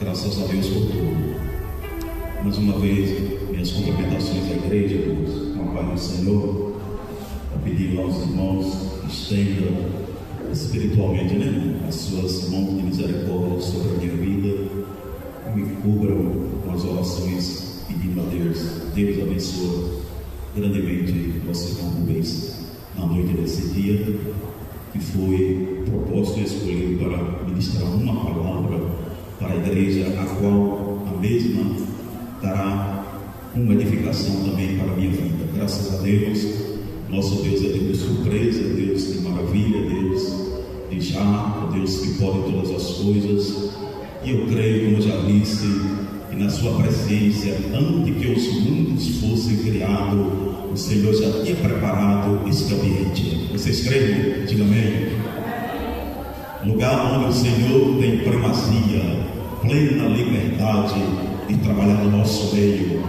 Graças a Deus por tudo. Mais uma vez, minhas cumprimentações à igreja, com a paz do Senhor, a pedir aos irmãos que estendam espiritualmente, as suas mãos de misericórdia sobre a minha vida, e me cubram com as orações pedindo a Deus. Deus abençoe grandemente nosso irmão Rubens na noite desse dia, que foi proposto e escolhido para ministrar uma palavra para a igreja, a qual a mesma dará uma edificação também para a minha vida. Graças a Deus, nosso Deus é Deus de surpresa, Deus de maravilha, Deus de já, Deus que pode todas as coisas. E eu creio, como já disse, que na sua presença, antes que os mundos fossem criados, o Senhor já tinha preparado este ambiente. Vocês creem? Diga amém. Lugar onde o Senhor tem primazia, plena liberdade de trabalhar no nosso meio.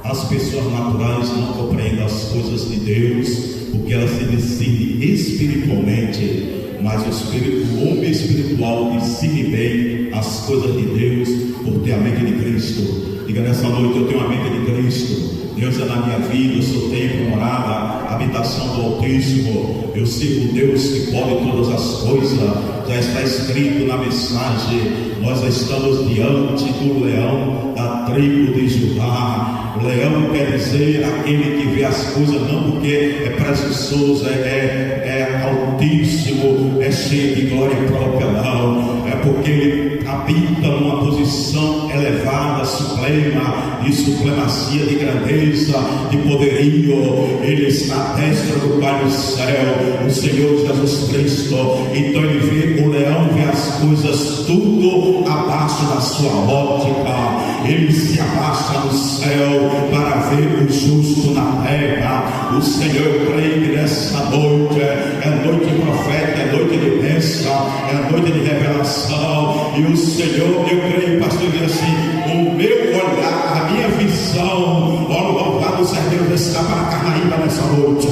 As pessoas naturais não compreendem as coisas de Deus, porque elas se decidem espiritualmente, mas o homem espiritual decide bem as coisas de Deus, por ter a mente de Cristo. Diga nessa noite: eu tenho a mente de Cristo. Deus é na minha vida, eu sou templo, morada, habitação do Altíssimo. Eu sigo Deus que pode todas as coisas. Já está escrito na mensagem: nós estamos diante do leão da tribo de Judá. O leão quer dizer aquele que vê as coisas não porque é presunçoso, é altíssimo, é cheio de glória própria, não. É porque ele habita numa posição elevada, suprema, de supremacia, de grandeza, de poderio. Ele está à destra do Pai do céu, o Senhor Jesus Cristo. Então ele vê, o leão vê as coisas tudo abaixo da sua ótica. Ele se abaixa no céu para ver o justo na terra. O Senhor, eu creio que nessa noite é noite de profeta, é noite de bênção, é noite de revelação. E o Senhor, eu creio, pastor, diz assim: o meu olhar, a minha visão, ó, louvado seja Deus, está para Carnaíba nessa noite,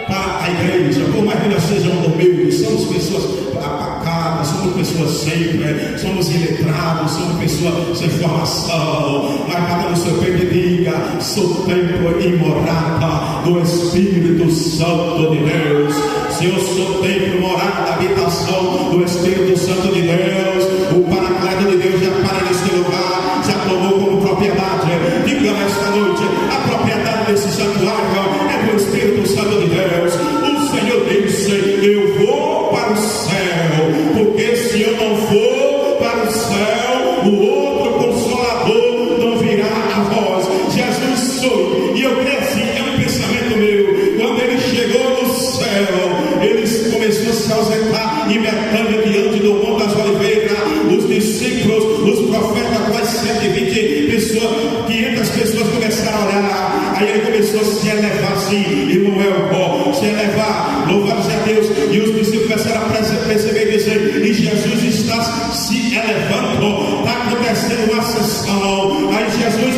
para a igreja. Por mais que nós sejamos humildes, somos pessoas apacadas, somos pessoas simples, somos iletrados, somos pessoas sem formação, mas cada no seu peito diga: sou templo e morada do Espírito Santo de Deus. Se eu sou templo, morada, habitação do Espírito Santo de Deus, o Paracleto de Deus já para neste lugar, já tomou como propriedade. Diga nesta noite: a propriedade desse santuário é do Espírito Santo de Deus. O Senhor disse: eu vou para o céu, porque se eu não for para o céu, o outro Consolador não virá a vós. Jesus sou, e eu creio assim, é um pensamento meu. Quando ele chegou no céu, ele começou a se ausentar em Betânia, diante do Monte das Oliveiras. Os discípulos, os profetas, quase 120 pessoas, 500 pessoas começaram a olhar. Aí ele começou a se elevar assim, e não é o bom, se elevar, louvado seja Deus. E os discípulos começaram a perceber e dizer: e Jesus está se elevando, está acontecendo uma sessão. Aí Jesus,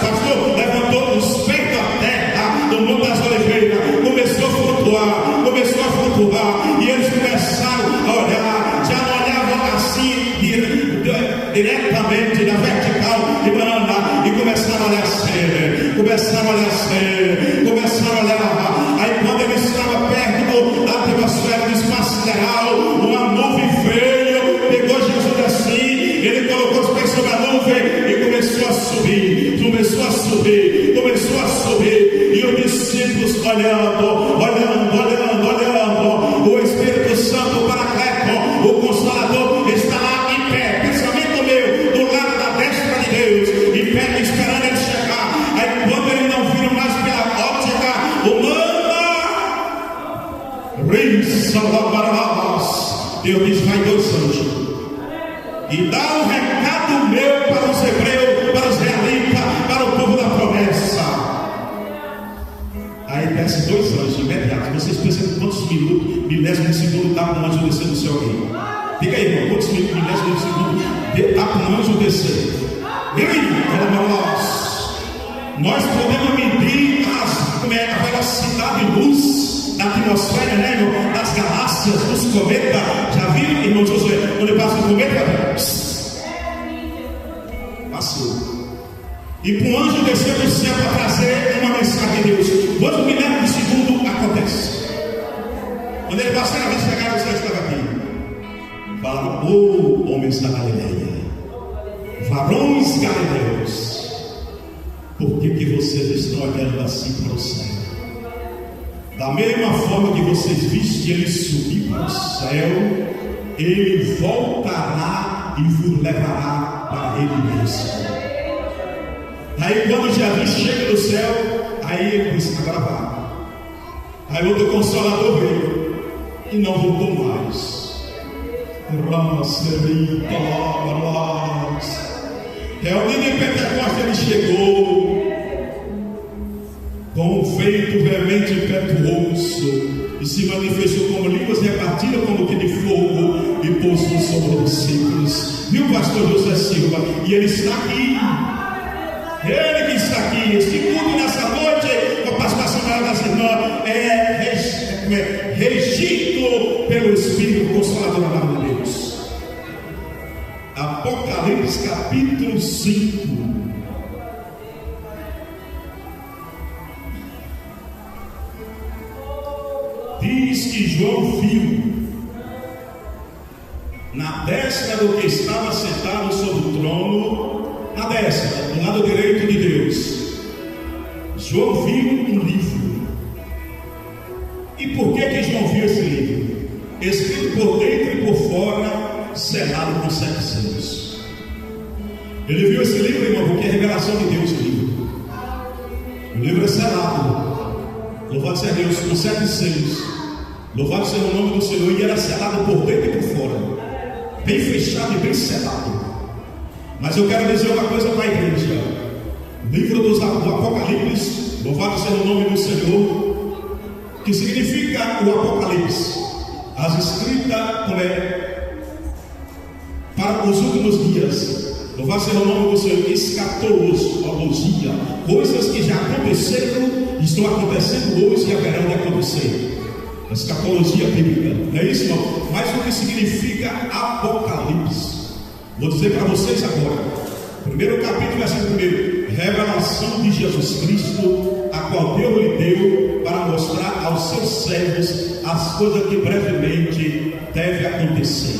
pastor, levantou os peitos da terra, do Monte das Oliveiras, começou a flutuar, e eles começaram a olhar, já não olhavam assim diretamente na vertical de banda, e começaram a olhar assim, começaram a olhar. Aí quando ele estava perto da atmosfera do espaço sideral, uma nuvem veio, pegou Jesus assim, ele colocou os pés sobre a nuvem e começou a subir, e os discípulos olhando, o Espírito Santo, o Paracleto, o Consolador, está lá em pé, pensamento meu, do lado da destra de Deus, em pé, esperando ele chegar. Aí quando ele não viram mais pela óptica humana, Deus diz: vai 2 anjos e dá um recado meu para os hebreus, para os israelitas, para o povo da promessa. Aí desce 2 anjos imediatos. Vocês pensam quantos minutos, milésimos de segundo dá para um anjo descer no céu aqui? Diga aí, irmão, quantos milésimos de segundo dá para um anjo descer? Nós podemos medir a velocidade de luz da atmosfera, né, das galáxias, dos cometas. Já viram, irmão Josué, quando passa um cometa? e para um anjo descer do céu para trazer uma mensagem de Deus. Quantos milagres de segundo acontece? Quando ele passou na vista, chegaram, você estava aqui. Fala, homens da Galileia, varões galileus, por que vocês estão olhando assim para o céu? Da mesma forma que vocês viste ele subir para o céu, ele voltará e vos levará para ele mesmo. Aí quando Jesus chega no céu, aí ele disse, agora vai. Aí outro consolador veio e não voltou mais. Reunido em Pentecostes, ele chegou com um vento veemente e impetuoso, e se manifestou como línguas repartidas como que de fogo, e pousou sobre os discípulos. Viu o pastor José Silva? E ele está aqui. Ele que está aqui. Este culto nessa noite, com a participação maior das irmãs, é regido pelo Espírito Consolador da palavra de Deus. Apocalipse capítulo 5. Diz que João viu na destra do que estava sentado sobre o trono, na destra, do lado direito de Deus, João viu um livro. E por que João viu esse livro? Escrito por dentro e por fora, selado com 7 selos. Ele viu esse livro, irmão, porque é a revelação de Deus. O livro é selado. Louvado seja Deus, com 7 selos. Louvado seja o nome do Senhor. E era selado por dentro e por fora, bem fechado e bem selado. Mas eu quero dizer uma coisa para a igreja. O livro do Apocalipse, louvado seja o nome do Senhor, que significa o Apocalipse, as escritas como para os últimos dias. Louvado seja o nome do Senhor. Escatologia, coisas que já aconteceram, estão acontecendo hoje e haverão de acontecer. Escatologia bíblica, não é isso, irmão? Mas o que significa Apocalipse? Vou dizer para vocês agora. Primeiro capítulo, versículo 1. Revelação de Jesus Cristo, a qual Deus lhe deu para mostrar aos seus servos as coisas que brevemente devem acontecer.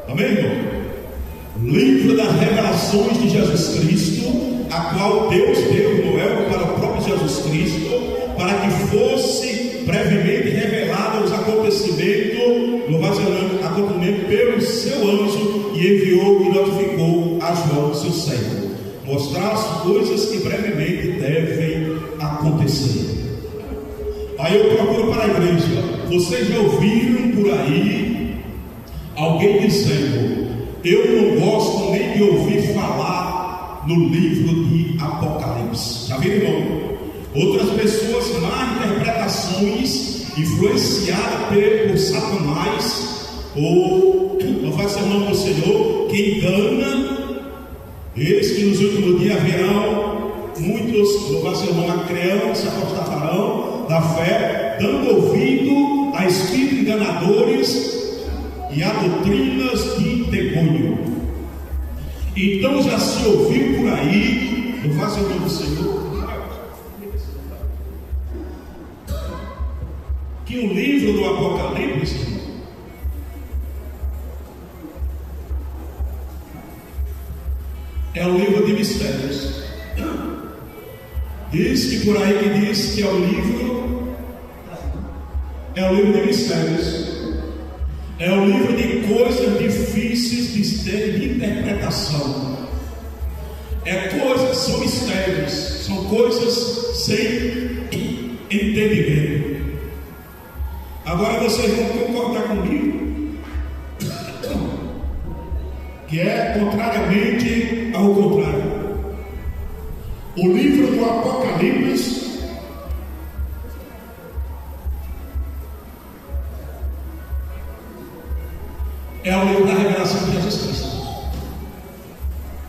Amém, irmão? Livro das revelações de Jesus Cristo, a qual Deus deu Noel para o próprio Jesus Cristo, para que fosse brevemente revelado os acontecimentos, acontecimento pelo seu anjo, e enviou e notificou a João, seu servo, mostrar as coisas que brevemente devem acontecer. Aí eu procuro para a igreja. Vocês já ouviram por aí alguém dizendo: eu não gosto nem de ouvir falar no livro de Apocalipse? Já viram, irmão? Outras pessoas, más interpretações, influenciadas por Satanás, ou não vai ser o nome do Senhor, que engana. Eis que nos últimos dias haverão muitos, não vai ser o nome, criando, se apostatarão da fé, dando ouvido a espíritos enganadores e a doutrinas de demônio. Então já se ouviu por aí, não vai ser o nome do Senhor, que o livro do Apocalipse é o livro de mistérios. Diz que por aí que diz que é o livro de mistérios. É o livro de coisas difíceis de interpretação. São mistérios, são coisas sem entendimento. Agora vocês vão concordar comigo que é contrariamente ao contrário. O livro do Apocalipse é o livro da revelação de Jesus Cristo.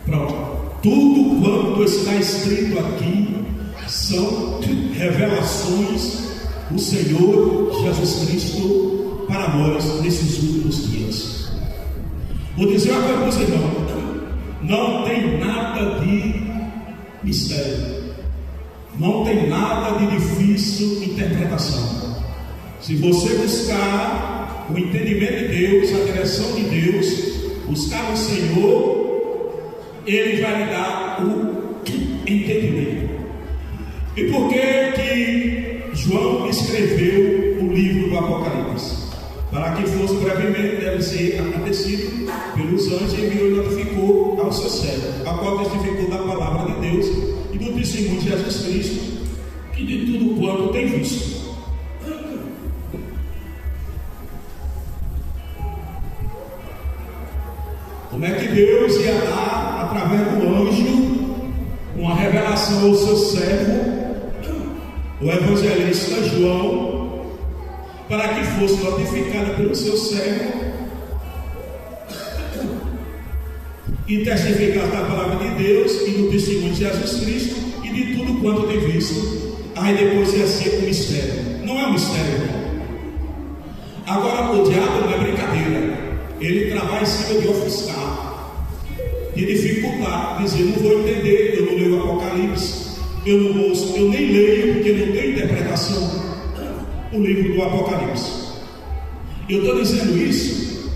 Pronto. Tudo quanto está escrito aqui são revelações do Senhor Jesus Cristo para nós nesses últimos dias. Vou dizer uma coisa para você, irmão. Não tem nada de mistério. Não tem nada de difícil interpretação. Se você buscar o entendimento de Deus, a direção de Deus, buscar o Senhor, Ele vai lhe dar o entendimento. E por que João escreveu o livro do Apocalipse? Para que fosse brevemente, deve ser acontecido pelos anjos, e enviou e notificou ao seu servo, a qual testificou da palavra de Deus e do testemunho de Jesus Cristo, que de tudo quanto tem visto. Como é que Deus ia dar, através do anjo, uma revelação ao seu servo, o evangelista João, para que fosse notificada pelo seu servo e testificar da palavra de Deus e do testemunho de Jesus Cristo e de tudo quanto tem visto. Aí depois ia ser um mistério. Não é um mistério, não. Agora o diabo não é brincadeira. Ele trabalha em cima de ofuscar, de dificultar, dizer: não vou entender, eu não leio o Apocalipse, eu nem leio porque não tem interpretação o livro do Apocalipse. Eu estou dizendo isso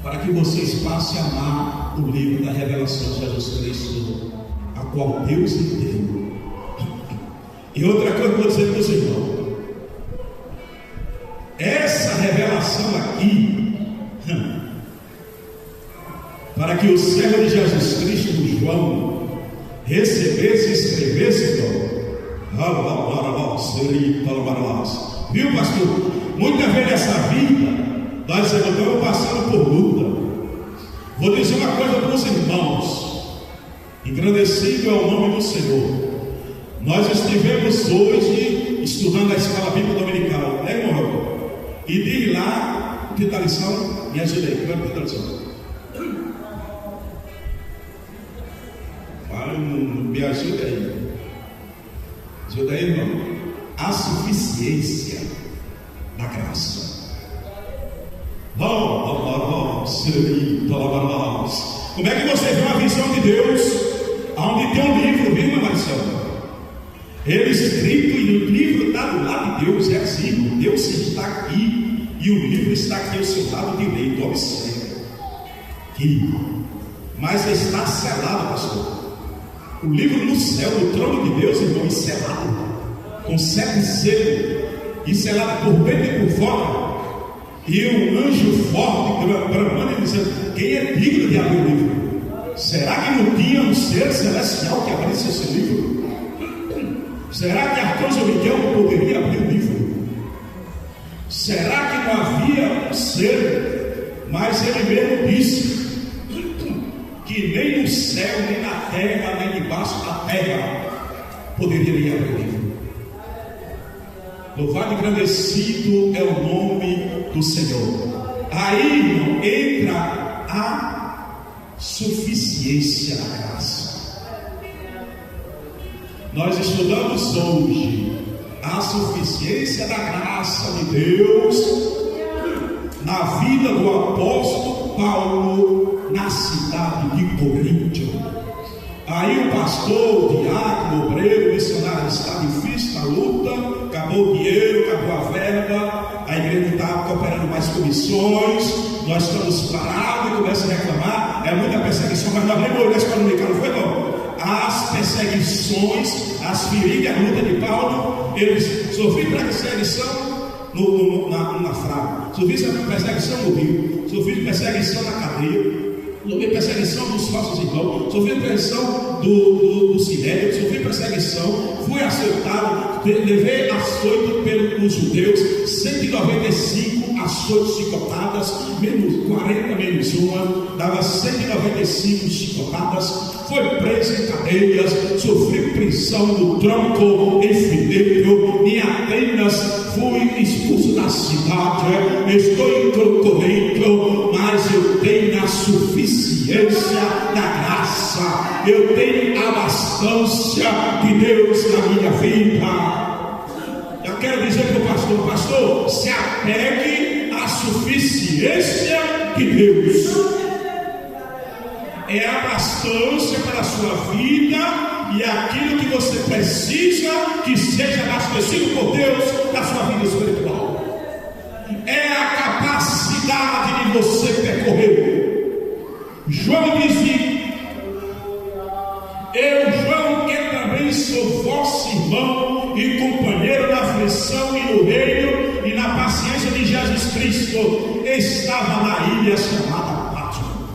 para que vocês passem a amar o livro da revelação de Jesus Cristo, a qual Deus lhe deu. E outra coisa que eu vou dizer para os irmãos: essa revelação aqui, para que o servo de Jesus Cristo, João, recebesse e escrevesse, viu, pastor? Muitas vezes nessa vida nós estamos passando por luta. Vou dizer uma coisa para os irmãos: engrandecido é o nome do Senhor. Nós estivemos hoje estudando a escola bíblica dominical, né, irmão? E de lá, que está a lição? Me ajuda aí, que está a lição? Me ajuda aí. Ajuda aí, irmão. A suficiência da graça. Como é que você vê uma visão de Deus onde tem um livro, viu, meu Marcelo? Ele escrito, e o livro está do lado de Deus. É assim: Deus está aqui e o livro está aqui ao seu lado direito. Observe aqui. Mas está selado, pastor. O livro no céu, no trono de Deus, irmão, selado com 7 selos, e selado por dentro e por fora. E um anjo forte bramando e dizendo: quem é digno de abrir o livro? Será que não tinha um ser celestial que abrisse esse livro? Será que Arcanjo Miguel poderia abrir o livro? Será que não havia um ser? Mas ele mesmo disse que nem no céu, nem na terra, nem debaixo da terra poderia abrir o livro. Louvado e engrandecido é o nome do Senhor. Aí, irmão, entra a suficiência da graça. Nós estudamos hoje a suficiência da graça de Deus na vida do apóstolo Paulo na cidade de Corinto. Aí o pastor, o diácono, o obreiro, o missionário está difícil na luta, acabou o dinheiro, acabou a verba, a igreja não está cooperando mais com missões, nós estamos parados e começa a reclamar, é muita perseguição, mas nós nem morremos para comunicar, não foi não? As perseguições, as feridas, a luta de Paulo, eles sofreram perseguição na fraude, sofreram perseguição no rio, sofreram perseguição na cadeia, sofri perseguição dos falsos irmãos, sofri perseguição do sinédrio, sofri perseguição, fui açoitado, levei açoito pelos judeus, 195 açoites chicotadas, menos 40 menos uma, dava 195 chicotadas, foi preso em cadeias, sofri prisão no tronco em Filipe, em Atenas, fui expulso da cidade, estou em Corinto, mas eu tenho a suficiência da graça, eu tenho a abastância de Deus na minha vida. Eu quero dizer para o pastor: pastor, se apegue à suficiência de Deus. É a abastança para a sua vida e aquilo que você precisa que seja abastecido por Deus na sua vida espiritual. É a capacidade de você percorrer. João disse: eu, João, que também sou vosso irmão e companheiro na aflição e no reino e na paciência de Jesus Cristo, estava na ilha chamada Pátmos.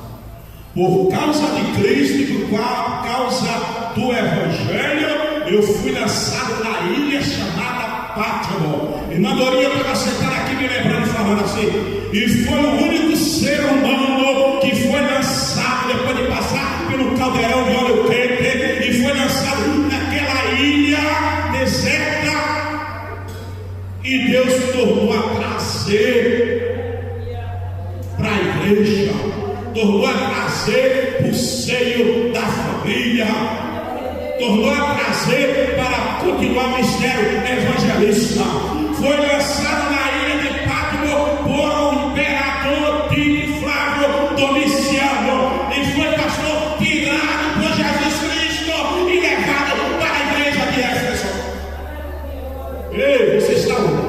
Por causa de Cristo e por causa do Evangelho, eu fui lançado na ilha chamada Pátmos. E Mandorinha para sentar aqui me lembrando, falando assim: e foi o único ser humano que foi lançado depois de passar pelo caldeirão de óleo quente, e foi lançado naquela ilha deserta, e Deus tornou a trazer para a igreja, tornou a trazer para o seio da família, tornou a trazer para continuar o ministério evangelista. Foi lançado na ilha de Pátmos por o imperador Tito Flávio Domiciano, e foi, pastor, tirado por Jesus Cristo e levado para a igreja de Éfeso. Ei, você está onde?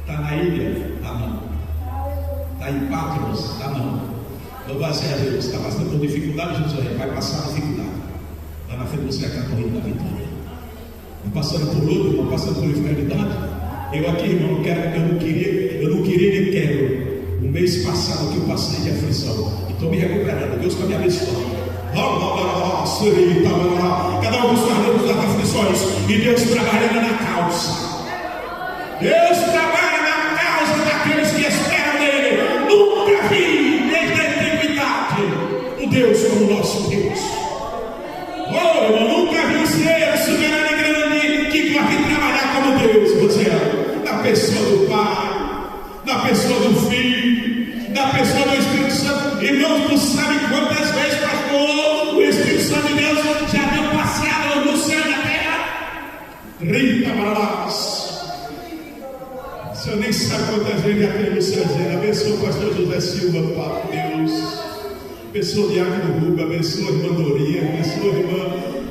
Está na ilha? Está não. Está em Pátmos? Está não. Louvado seja Deus. Está passando por dificuldade, Jesus vai passar a dificuldade. Lá na frente você é a corrida da vitória. Passando por luta, irmão, passando por enfermidade. Eu aqui, irmão, eu não queria nem quero. O mês passado que eu passei de aflição, e estou me recuperando. Deus está me abençoando. Cada um dos guardando das aflições, e Deus trabalhando na causa. Deus trabalha na causa daqueles que esperam nele. Nunca vi, desde a antiguidade, um Deus como o nosso Deus. Oh, eu nunca vi um ser soberano e grande que pode trabalhar como Deus. Você é na pessoa do Pai, na pessoa do Filho, na pessoa do Espírito Santo. Irmãos, não sabe quantas vezes, pastor, o Espírito Santo de Deus já deu passeado no céu e na terra. 30 barras. O senhor nem sabe quantas vezes já tem no céu dizendo: abençoa o pastor José Silva, Pai Deus. Abençoa o Diácono Ruba, abençoa a irmã Dorinha, abençoa a irmã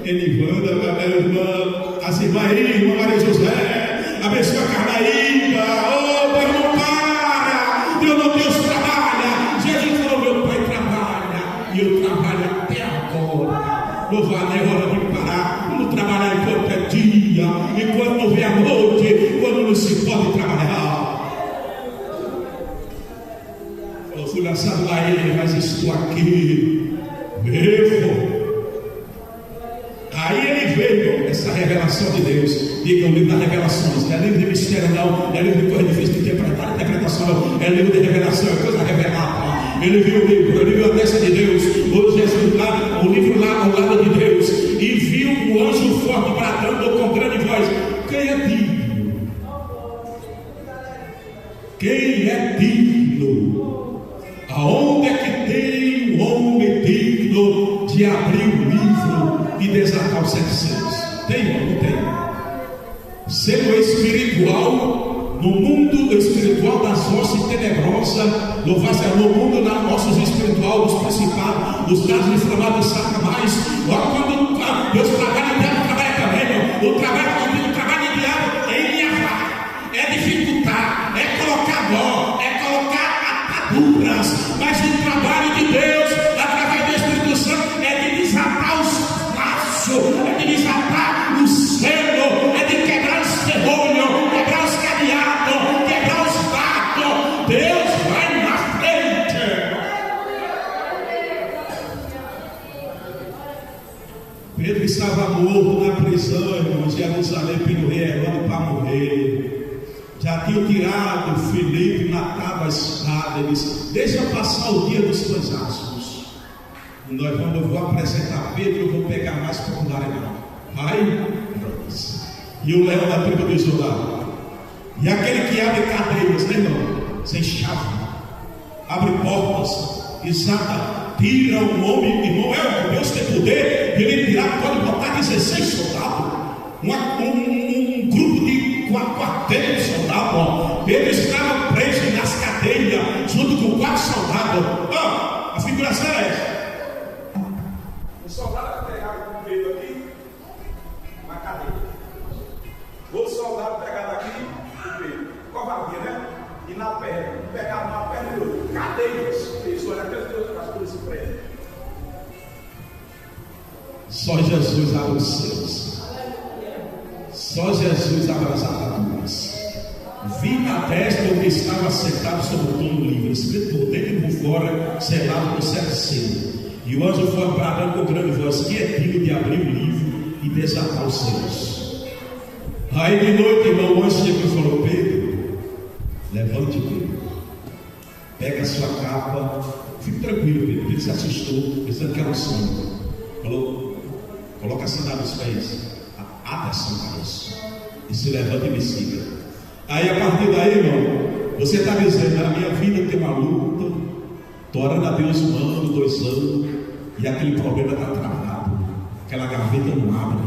Enivanda, a irmã, as irmãs aí, irmã Maria José, abençoa a Carnaíba. Oh, Pai, não para, Deus trabalha. Jesus falou: meu Pai trabalha, e eu trabalho até agora. Louvado é hora de parar. Vamos trabalhar enquanto é dia, enquanto não vem a noite, quando não se pode trabalhar. Eu fui lançado lá ele, mas estou aqui vivo. Aí ele veio, essa revelação de Deus. Diga o livro das revelações. Não é livro de mistério, não. Não é livro de coisa difícil de interpretar, interpretação, não. É livro de revelação, é coisa revelada. Ele viu o livro, ele viu a destra de Deus. O Jesus lá, o livro lá ao lado de Deus. E viu o anjo forte bradando com grande voz: quem é digno? Quem é digno? Aonde é que tem um homem digno de abrir o livro e desatar os 700? Tem ou não tem? Sendo espiritual, no mundo espiritual das hostes tenebrosas, no mundo da nossa espiritual, dos principados, dos gases inflamados, satanás. Quando Deus trabalha, o diabo trabalha também. O trabalho do diabo é enliavar, é dificultar, é colocar dó, é colocar ataduras. Mas o trabalho de Deus, através do Espírito Santo, é de desatar os laços, é de desatar o selo, é de quebrar os ferrolhos, quebrar os cadeados, quebrar os fatos. Deus vai na frente. Pedro estava morto na prisão, irmãos, de Jerusalém, pelo rei Herodes para morrer. Já tinham tirado Filipe, matado a espada. Ele disse: deixa eu passar o dia dos cansaços. Eu vou apresentar Pedro, eu vou pegar mais popularidade. Vai, e o leão da tribo de Judá. E aquele que abre cadeias, né, irmão? Sem chave, abre portas, exata, tira um homem, irmão. É o Deus tem poder, ele tirar, pode botar 16 soldados, um grupo de quarteiro de soldados. Pedro estava preso nas cadeias. covardia, né? E na perna, pegava uma perna e outra, cadeias, isso era aquelas coisas se prendem. Só Jesus abre os céus. Só Jesus abre as ataduras. Vi na destra o que estava sentado sobre o trono livre, escrito por dentro e por fora, selado por 7 selos. E o anjo foi bradando com grande voz: que é digno de abrir o livro e desatar os selos. Aí de noite, irmão, o anjo chegou e falou: Pedro, levante, Pedro, pega a sua capa, fique tranquilo, Pedro. Ele se assustou, pensando que era um sonho. Falou: coloca a sandália nos pés, abre a sandália e se levanta e me siga. Aí a partir daí, irmão, você está dizendo: na minha vida tem uma luta, estou orando a Deus 1 ano, 2 anos, e aquele problema está travado, aquela gaveta não abre,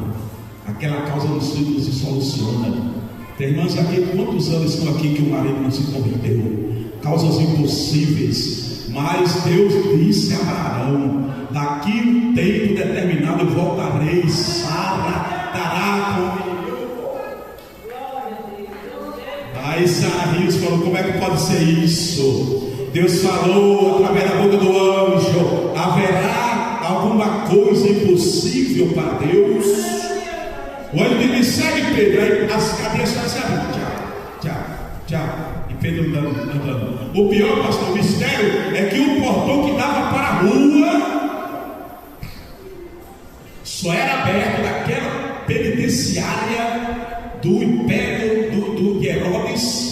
aquela causa dos filhos se soluciona. Tem irmãs aqui, quantos anos estão aqui que o marido não se converteu? Causas impossíveis, mas Deus disse a Abraão: daqui um tempo determinado eu voltarei, Sara dará com. Aí Sara Rios falou: como é que pode ser isso? Deus falou através da boca do anjo: haverá alguma coisa impossível para Deus? O anjo me segue, Pedro. Aí as cabeças se abriram, tchau, e Pedro andando. O pior, pastor, o mistério é que o portão que dava para a rua só era aberto daquela penitenciária do império de Herodes.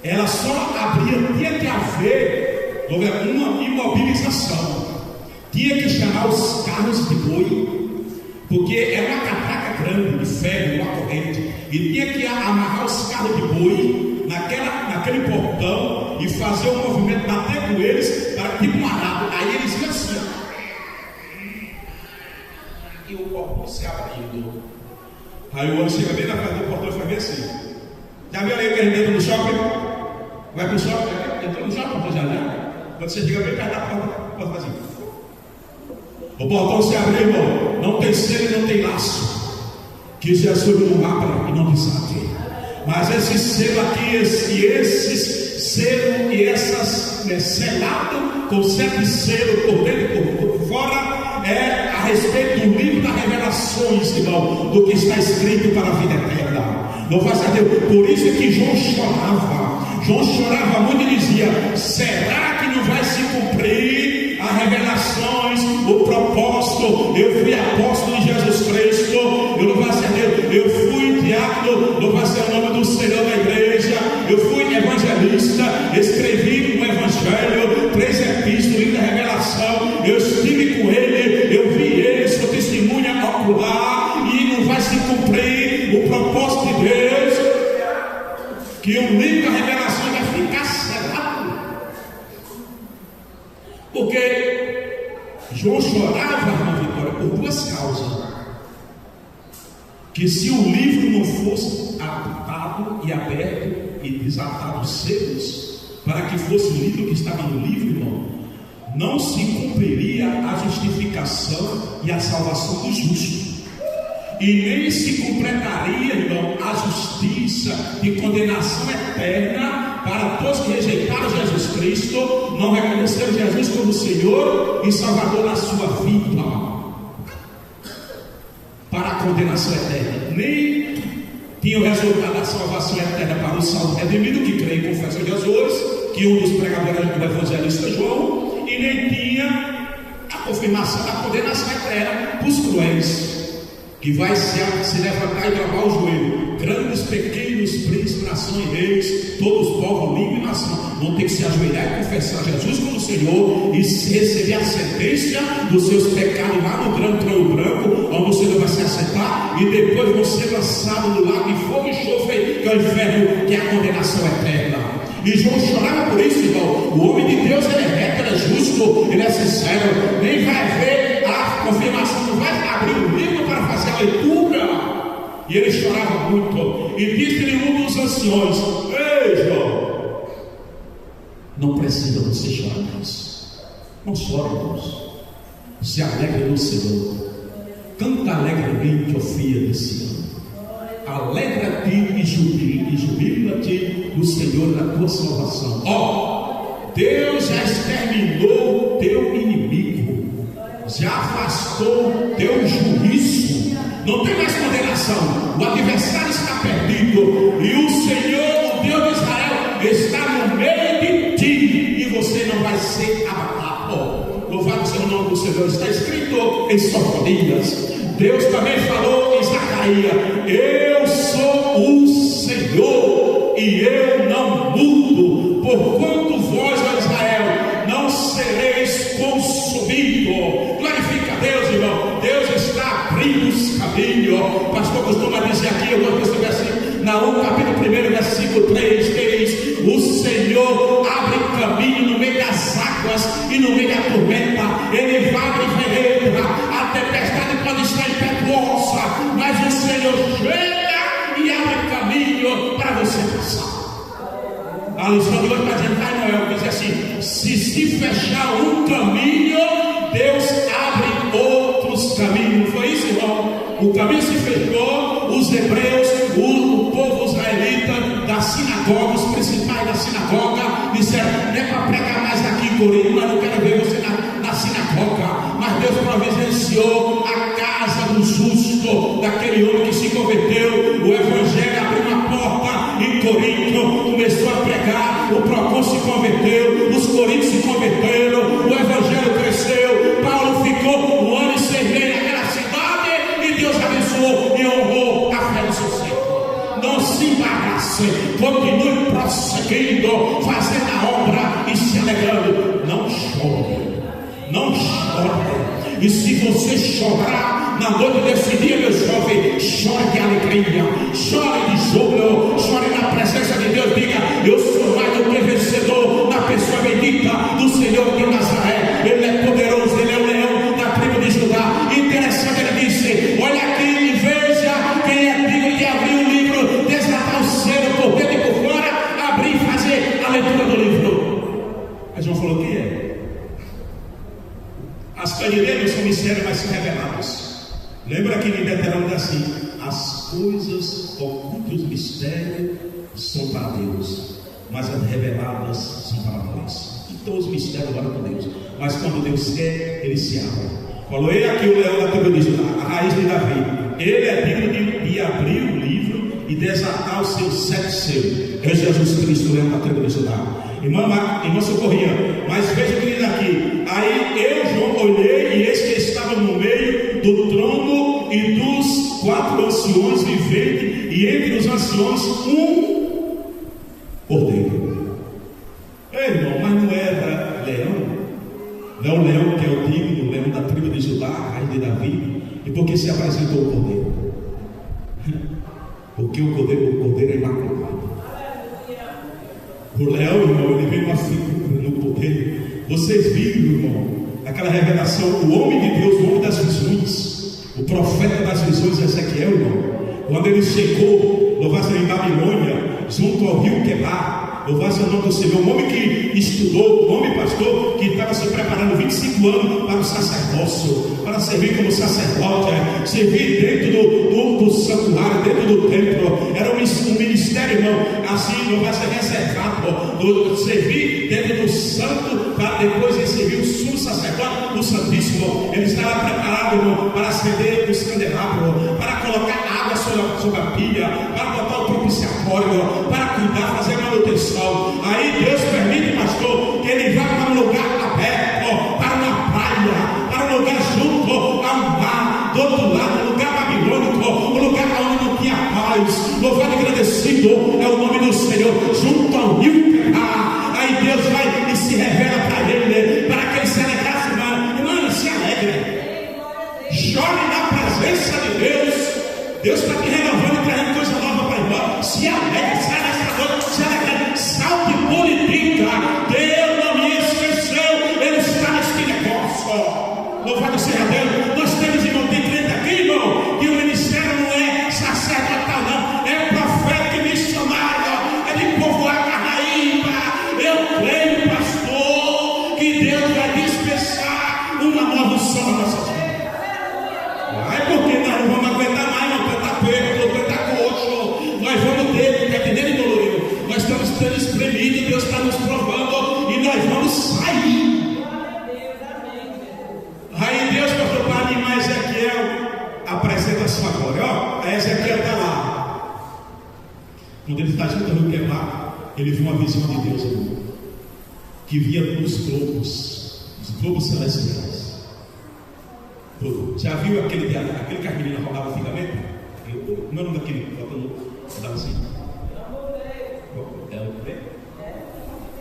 Ela só abria, tinha que haver uma imobilização, tinha que chamar os carros de boi, porque era uma catraca grande de ferro, uma corrente, e tinha que amarrar os carros de boi naquele portão e fazer um movimento, bater com eles, para tipo um arado. Aí eles iam assim, e o portão se abrindo. Aí o anjo chega bem na frente do portão e faz assim. Já viu ali que a gente entra no shopping? Vai para o shopping? Entrou no shopping, por janela. Quando você chega bem perto da porta, faz assim. O portão se abre, irmão. Não tem selo e não tem laço. Que Jesus não abra e não desate. Mas esse selo aqui, esses selo e essas selado com 7 selos por dentro e por fora, é a respeito do livro das revelações, irmão, do que está escrito para a vida eterna. Louvado a Deus. Por isso é que João chorava muito e dizia: será que não vai se cumprir as revelações, o propósito? Eu fui apóstolo de Jesus Cristo, louvado a Deus, eu fui diácono, louvado seja o nome do Senhor da igreja, eu fui evangelista, escrevi um evangelho, 3 epístolas, livro da revelação, eu estive com ele, eu vi ele, sou testemunha ocular, e não vai se cumprir o propósito de Deus, que o livro da revelação vai ficar selado. Porque João chorava, irmã Vitória, por 2 causas: que se o livro não fosse atado e aberto e desatado os selos, para que fosse o livro que estava no livro, irmão, não se cumpriria a justificação e a salvação do justo, e nem se completaria, irmão, a justiça de condenação eterna para todos que rejeitaram Jesus Cristo, não reconheceram Jesus como Senhor e Salvador na sua vida, para a condenação eterna. Nem tinha o resultado da salvação eterna para o salvo redimido que crê e confessa Jesus, que um dos pregadores do evangelista João, e nem tinha a confirmação da condenação eterna para os cruéis, que vai se levantar e travar o joelho. Grandes, pequenos, príncipes, nação e reis, todos povos, língua e nação, vão ter que se ajoelhar e confessar Jesus como Senhor e receber a sentença dos seus pecados lá no grande trono branco, onde o Senhor vai se assentar, e depois vão ser lançados no lago de fogo e enxofre, que é o inferno, que é a condenação eterna. E João chorava por isso, irmão. O homem de Deus, ele é reto, ele é justo, ele é sincero, nem vai ver a confirmação, não vai abrir o livro para fazer a leitura. E ele chorava muito. E disse-lhe um dos anciões: ei, João, não precisa você chorar mais. Não chore, irmãos. Se alegre no Senhor. Canta alegremente, ó filha de Sião. alegra-te e jubila-te no Senhor da tua salvação. Ó, Deus já exterminou teu inimigo, já afastou teu juízo, não tem mais condenação, o adversário está perdido, e o Senhor, o Deus de Israel, está no meio de ti, e você não vai ser abalado. Louvado seja o nome do Senhor. Está escrito em Sofonias. Deus também falou em Zacarias: eu sou o Senhor e eu não mudo, porquanto vós, ó Israel, não sereis consumidos. Glorifica a Deus, irmão. Deus está abrindo os caminhos. O pastor costuma dizer aqui, eu gosto desse versículo, Naum capítulo 1, versículo 3, que diz: o Senhor abre caminho no meio das águas e no meio da tormenta, Ele vai abrir vereda, a tempestade pode estar impetuosa, mas o Senhor chega e abre caminho para você passar. A lição de hoje para dizer, Pai Noel diz assim: se fechar um caminho, Deus abre outros caminhos. Não foi isso, irmão? O caminho se fechou, os hebreus, o povo israelita das sinagogas, os principais da sinagoga, disseram: não é para pregar mais aqui em Corinto, mas não quero ver você na sinagoga. Mas Deus providenciou a casa do justo, daquele homem que se converteu. O evangelho abriu uma porta em Corinto, começou a pregar, o Procon se converteu, os coríntios se converteram, o evangelho cresceu, Paulo ficou um ano e 6 meses naquela cidade, e Deus abençoou e honrou a fé do seu servo. Não se embarace, continue prosseguindo, fazendo a obra e se alegrando. Não chore, não chore. E se você chorar na noite desse dia, meu jovem, chore de alegria, chore de júbilo, chore na presença de Deus. Diga: eu sou mais do que vencedor na pessoa bendita do Senhor de Nazaré. Ele é poderoso, Ele é o leão da tribo de Judá. Interessante, Ele disse: olha aqui e veja quem é digno de abrir o livro, desatar o selo por dentro e por fora, abrir e fazer a leitura do livro. Mas João falou: quem é? As coisas de Deus são mistérios, mas são revelados. Lembra que em Deuteronômio diz assim: as coisas ocultas, os mistérios são para Deus, mas as reveladas são para nós. Então os mistérios agora para Deus, mas quando Deus quer, Ele se abre. Falou: ele aqui, o leão da tribo de Judá, a raiz de Davi, Ele é digno de abrir o livro e desatar os seus 7 selos. É Jesus Cristo, o leão da tribo de Judá. Irmã Socorrinha, mas veja o que diz aqui. Aí eu, João, olhei e eis que estava no meio do trono e dos 4 anciões viventes, e entre os anciões um cordeiro. Ei, irmão, mas não era leão? Não é o leão que é o digno, o leão da tribo de Judá, a raiz de Davi. E por que se apresentou o cordeiro? Porque o cordeiro é imaculado. O leão, irmão, ele vem uma figura no poder. Vocês viram, irmão, aquela revelação, o homem de Deus, o homem das visões, o profeta das visões, Ezequiel, irmão, quando ele chegou, louvado em Babilônia, junto ao rio Quebar, louvado o nome do Senhor, um homem que estudou, um homem pastor, que estava se preparando 25 anos para o sacerdócio, para servir como sacerdote, servir dentro do santuário, dentro do templo. Era um ministério, irmão, assim, não vai ser reservado, servir dentro do santo, para depois receber o sumo sacerdote do Santíssimo. Ele estava preparado, irmão, para acender os candelabros, para colocar água sobre a pilha, para botar o propiciatório, para cuidar, fazer manutenção. Aí Deus permite, pastor, que ele vá para um lugar aberto, para uma praia, para um lugar junto ao mar, do outro lado, um lugar babilônico, um lugar onde não tinha paz. Louvado e agradecido é o nome do Senhor, junto ao rio Quebar. Aí Deus vai e se revela para ele, para que ele se alegrasse, irmão, se alegre, chore na presença de Deus. Deus está te renovando e trazendo coisa nova para irmão. Se alegre, sai dessa dor. Deus está nos provando e nós vamos sair. Aí Deus falou para animar Ezequiel, apresenta a sua glória. Ó, a Ezequiel está lá. Quando ele está junto ao rio Quebar, ele viu uma visão de Deus, que via os globos celestiais. Já viu aquele que a menina rodava antigamente? Não é o nome daquele que rodava assim?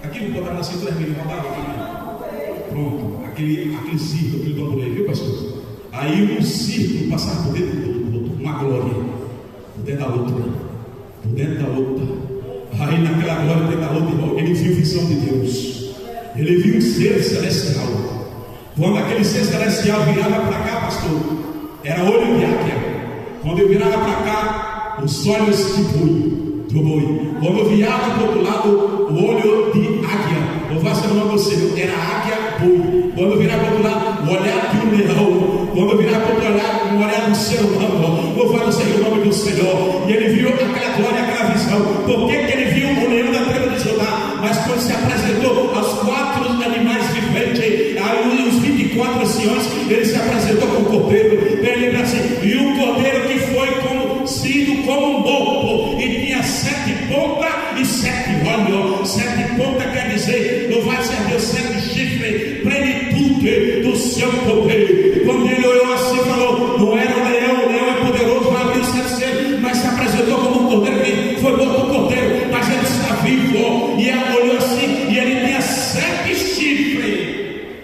Aquele que botava na cintura, a menina rodava aquele. Pronto, aquele círculo, aquele bambolê, viu, pastor? Aí um círculo passava por dentro do outro, uma glória, por dentro da outra, por dentro da outra. Aí naquela glória, dentro da outra, ele viu visão de Deus. Ele viu um ser celestial. Quando aquele ser celestial virava para cá, pastor, era olho de águia. Quando eu virava para cá, os olhos de boi. Quando eu virava para o outro lado, o olho de águia. Eu faço o nome você, era águia boi. Quando eu virava para o outro lado, o olhar de um leão. Quando eu virava para o outro lado, o olhar do ser humano. Eu faço o nome do Senhor. E ele viu aquela glória, aquela visão. Por que ele viu o leão da tribo de Judá? Mas quando se apresentou aos 4 animais viventes, aí os 24 anciões, ele se apresentou com o cordeiro. Ele lembra assim: e o cordeiro que foi sido como um bobo, e tinha 7 pontas e 7 olhos. 7 pontas quer dizer, louvado seja Deus, 7 chifres, plenitude do seu poder. Quando ele olhou assim, falou: não era o leão é poderoso, vai abrir os 7 selos, mas se apresentou como um cordeiro, que foi morto o cordeiro, mas ele está vivo. E ela olhou assim, e ele tinha 7 chifres,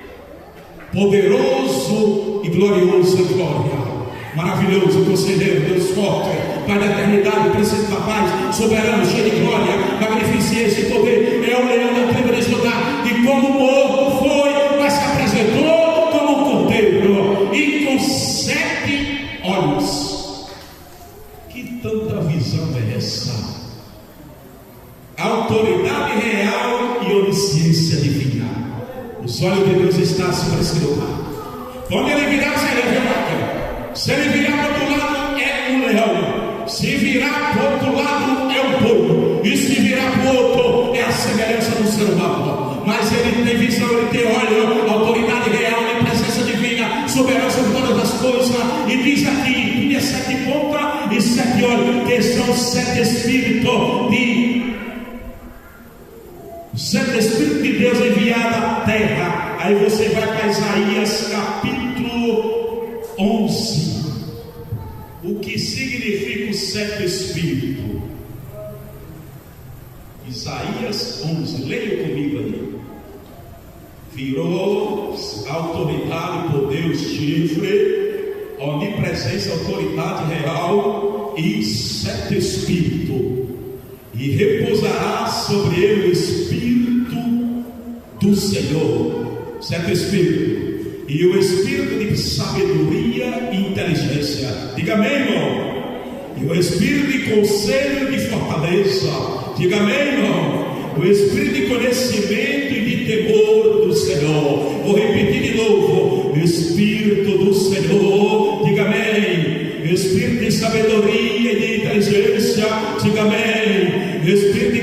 poderoso e glorioso em glória. Maravilhoso, conselheiro, Deus forte, Pai da eternidade, príncipe da paz, soberano, cheio de glória, magnificência e poder, é o leão da tribo de Judá, e como morto foi, mas se apresentou como um cordeiro, e com 7 olhos. Que tanta visão é essa? Autoridade real e onisciência divina. Os olhos de Deus estão sobre esse lugar. Quando ele virar, se ele vê uma. Se ele virar para o outro lado, é um leão. Se virar para o outro lado, é um boi. E se virar para o outro, é a semelhança do ser humano. Mas ele tem visão, ele tem olho, autoridade real e presença divina, soberano sobre todas as coisas. E diz aqui: tinha 7 pontas e 7 olhos, que são 7 espíritos de Deus enviado à terra. Aí você vai para Isaías capítulo 11. O que significa os 7 espíritos? Isaías 11, leia comigo aí. Virou autoridade, poder, chifre, onipresença, autoridade real e 7 espíritos. E repousará sobre ele o Espírito do Senhor. 7 espíritos. E o espírito de sabedoria e inteligência. Diga amém, irmão. E o espírito de conselho e de fortaleza. Diga amém, irmão. O espírito de conhecimento e de temor do Senhor. Vou repetir de novo: o espírito do Senhor. Diga amém. O espírito de sabedoria e de inteligência. Diga amém. O espírito de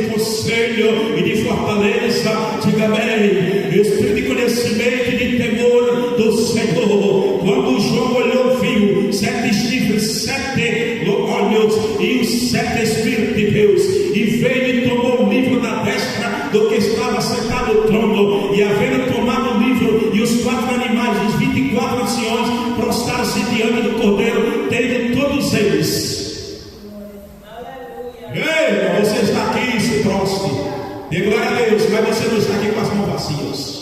conselho e de fortaleza. Diga amém. O espírito de conhecimento e de temor do Senhor. Quando João olhou, viu 7 chifres, 7 olhos e os 7 espíritos de Deus. E veio e tomou o livro da destra do que estava sentado no trono. E havendo tomado o livro, e os 4 animais, os 24 anciões, prostraram-se diante do cordeiro, tendo todos eles. Ei, você está aqui, se prostre. Dê glória a Deus, mas você não está aqui com as mãos vacias.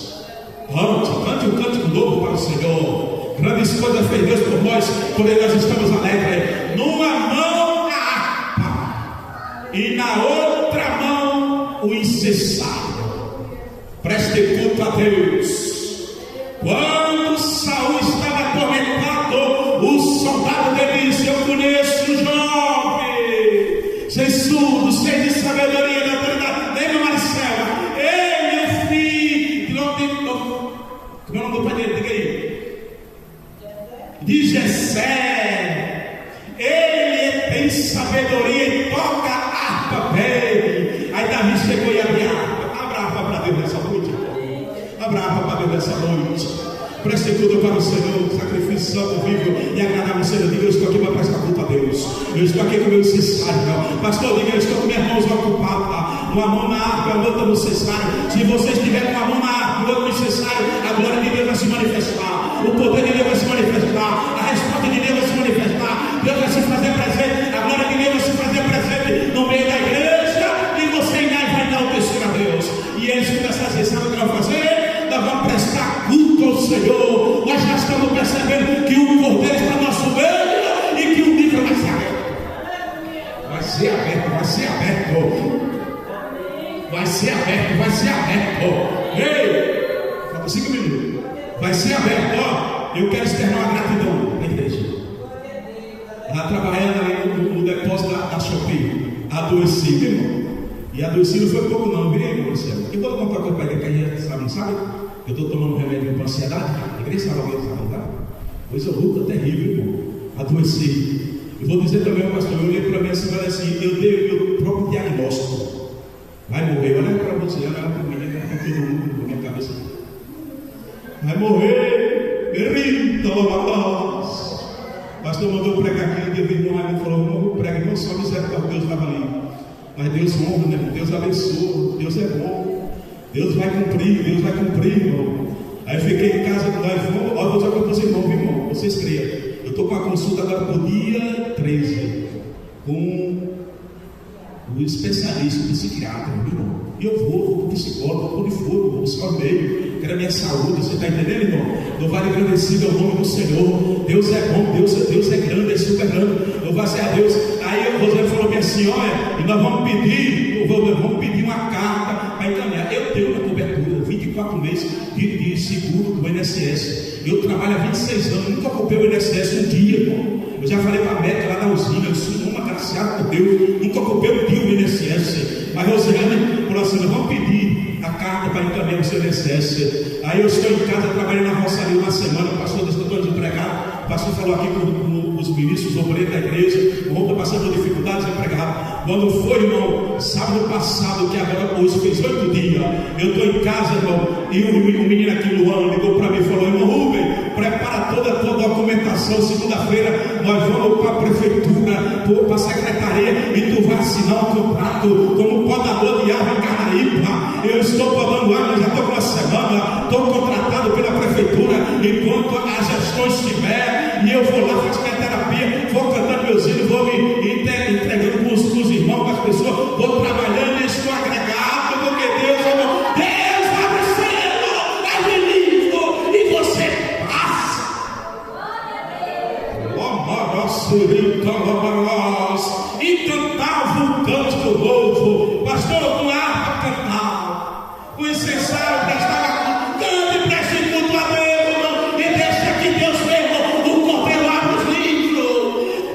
Cante um cântico novo para o Senhor. Grandes coisas fez Deus por nós, quando nós estamos alegres. Numa mão a harpa, e na outra mão o incensário. Preste culto a Deus. Quando Saul estava atormentado, o soldado dele disse: eu conheço o jovem, sem surdo, sem de sabedoria da autoridade. Lembra, Marcela? Ele é filho. Como é o nome do pai dele? Diga aí. De Jessé. Ele tem sabedoria e toca a harpa bem. Aí Davi chegou e abriu a nessa noite. Preste tudo para o Senhor, sacrifício santo, vivo e agradável Senhor. Diga, eu estou aqui para prestar culto a Deus. Eu estou aqui com o meu cessário. Pastor, diga, eu estou com minhas mãos ocupadas. Uma mão na arca, a outra no cessário. Se você estiver com uma mão na arca, outra no cessário, a glória de Deus vai se manifestar. O poder de Deus vai se manifestar. A resposta de Deus vai se manifestar. Deus vai se fazer presente. A glória de Deus vai se fazer presente no meio da igreja. E você vai enaltecer a Deus. E eles começam a dizer, sabe o que vão fazer? Nós vamos prestar culto ao Senhor. Nós já estamos percebendo que o cordeiro está no nosso meio e que o livro vai ser aberto. Vai ser aberto, vai ser aberto. Vai ser aberto, vai ser aberto. Ei, falta 5 minutos. Vai ser aberto, ó. Eu quero externar uma gratidão na igreja. Ela trabalhando ali no depósito da Shopee. Adoeci, meu irmão. E adoeci não foi pouco não, viu, irmão? Eu vou contar uma coisa para a igreja, sabe, não sabe? Eu estou tomando remédio para ansiedade. A igreja sabe alguém, sabe, tá? Coisa luta terrível, irmão. Adoeci. Eu vou dizer também, pastor, eu olhei para mim assim, falei assim, eu dei o meu próprio diagnóstico. Vai morrer, olha para você, olha para mim, olha para todo mundo, na minha cabeça. Vai morrer, berrita, nós. Pastor mandou pregar aqui, Deus irmão, aí falou, não prega, não só misericórdia, Deus estava ali. Mas Deus honra, né? Deus abençoa, Deus é bom. Deus vai cumprir, irmão. Aí eu fiquei em casa, nós vamos, olha, vou dizer para vocês, irmão, vocês creiam. Eu estou com a consulta agora para o dia 13, com o especialista, o psiquiatra, irmão. E eu vou para o psicólogo, vou de fogo, vou buscar o meio, quero a minha saúde, você está entendendo, irmão? Louvado e agradecido ao nome do Senhor. Deus é bom, Deus é grande, é super grande. Louvado seja Deus. Aí o José falou assim, olha, e nós vamos pedir uma carta para encaminhar. Eu tenho uma cobertura, 24 meses de seguro do INSS. Eu trabalho há 26 anos, nunca ocupei o INSS um dia, irmão. Eu já falei para a médica lá na usina, eu sou uma agraciada por Deus, nunca ocupei um dia o INSS. Mas Rosiane falou assim, nós vamos pedir a carta para encaminhar o seu INSS. Aí eu estou em casa, trabalhei na roçaria uma semana, o pastor estou desempregado. O pastor falou aqui com os ministros, os obreiros da igreja, o irmão está passando por dificuldades, desempregado. Quando foi, irmão, sábado passado, que agora hoje fez 8 dias, eu estou em casa, irmão, e o menino aqui, Luan, ligou para mim e falou, irmão Rubem, prepara toda a tua documentação, segunda-feira nós vamos para a prefeitura, para a secretaria, e tu vai assinar um contrato como podador de árvore em Carnaíba. Eu estou podando árvore, já estou com uma semana, estou contratado pela prefeitura, enquanto a gestão estiver, e eu vou lá fazer minha terapia, vou cantando meus hinos, vou me entregando com os irmãos, com as pessoas, vou trabalhando e estou agregado, porque Deus é bom. Deus abre o céu, é ministro, e você passa. E cantava um cântico novo, pastor, com harpa cantar, o incensário prestava, cante e preste culto a Deus, e deixa que Deus mesmo, o cordeiro abre os livros,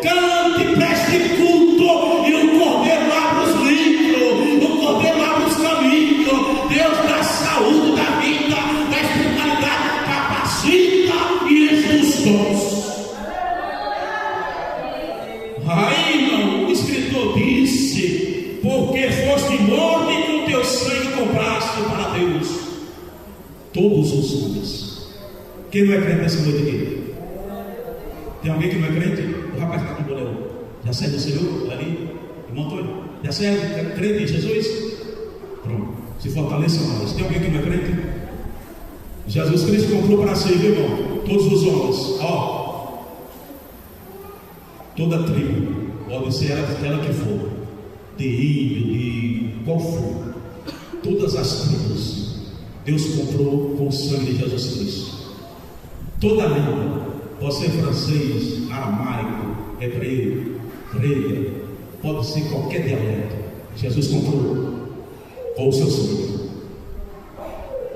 cante e preste culto, e o cordeiro abre os livros, o cordeiro abre os caminhos, Deus dá saúde, da vida, da espiritualidade, capacita e enche os dons. Aí, irmão, o escritor disse, porque foste morto e com teu sangue compraste para Deus todos os homens. Quem não é crente nessa noite aqui? Tem alguém que não é crente? O rapaz está com o boleiro. Já serve o Senhor ali? Irmão Antônio? Já serve? É crente em Jesus? Pronto. Se fortaleça mais. Tem alguém que não é crente? Jesus Cristo comprou para si, viu, irmão? Todos os homens. Ó. Toda tribo, pode ser ela que for, de índio, de qual for, todas as tribos, Deus comprou com o sangue de Jesus Cristo. Toda língua, pode ser francês, aramaico, hebreu, grega, pode ser qualquer dialeto, Jesus comprou com o seu sangue.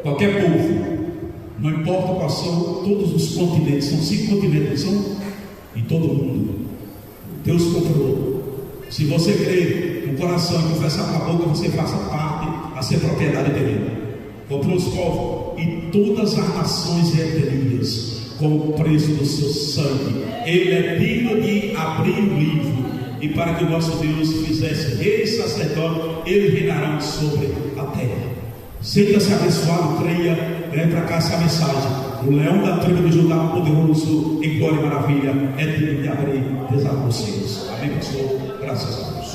Qualquer povo, não importa quais são todos os continentes, são 5 continentes, são em todo o mundo. Deus comprou. Se você crer no coração e confessar com a boca, você faça parte a ser propriedade dele. Comprou os povos e todas as nações e etnias com o preço do seu sangue. Ele é digno de abrir o livro, e para que o nosso Deus fizesse rei e sacerdote, eles reinarão sobre a terra. Sinta-se abençoado, creia leve para cá essa mensagem. O leão da tribo de Judá, poderoso em glória e maravilha, é tempo de abrir, desar vocês. Amém, pastor? Graças a Deus.